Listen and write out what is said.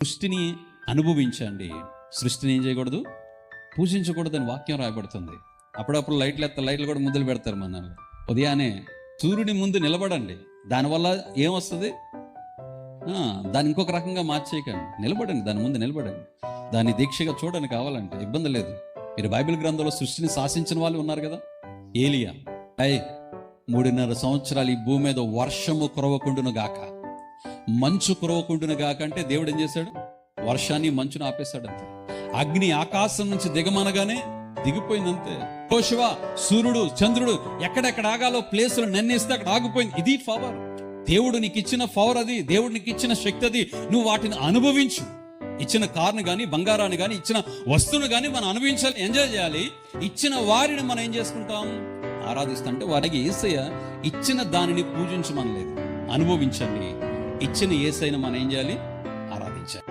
సృష్టిని అనుభవించండి. సృష్టిని ఏం చేయకూడదు, పూజించకూడదని వాక్యం రాయబడుతుంది. అప్పుడప్పుడు లైట్లు కూడా ముద్దులు పెడతారు. మన ఉదయాన్నే సూర్యుడి ముందు నిలబడండి. దానివల్ల ఏమొస్తుంది, దాన్ని ఇంకొక రకంగా మార్చేయకండి. నిలబడండి, దాని ముందు నిలబడండి, దాన్ని దీక్షగా చూడండి. కావాలంటే ఇబ్బంది లేదు. మీరు బైబిల్ గ్రంథంలో సృష్టిని శాసించిన వాళ్ళు ఉన్నారు కదా. ఏలియా 3.5 సంవత్సరాలు ఈ భూమి మీద వర్షము కురవకుండును గాక, మంచు కురవకుండును గాక అంటే దేవుడు ఏం చేశాడు, వర్షాన్ని మంచును ఆపేశాడు అంతే. అగ్ని ఆకాశం నుంచి దిగమనగానే దిగిపోయిందంతే. యెహోషువ సూర్యుడు చంద్రుడు ఎక్కడెక్కడ ఆగాలో ప్లేసులు నిర్ణయిస్తే అక్కడ ఆగిపోయింది. ఇది పవర్. దేవుడు నీకు ఇచ్చిన పవర్ అది, దేవుడు నీకు ఇచ్చిన శక్తి అది. నువ్వు వాటిని అనుభవించు. ఇచ్చిన కార్ను కానీ, బంగారాన్ని కానీ, ఇచ్చిన వస్తువును కానీ మనం అనుభవించాలి, ఎంజాయ్ చేయాలి. ఇచ్చిన వారిని మనం ఏం చేసుకుంటాం, ఆరాధిస్తుంటే వారికి యేసయ్య ఇచ్చిన దానిని పూజించమనలేదు, అనుభవించండి. ఇచ్చిన యేసయ్యను మనం ఏం చేయాలి, ఆరాధించాలి.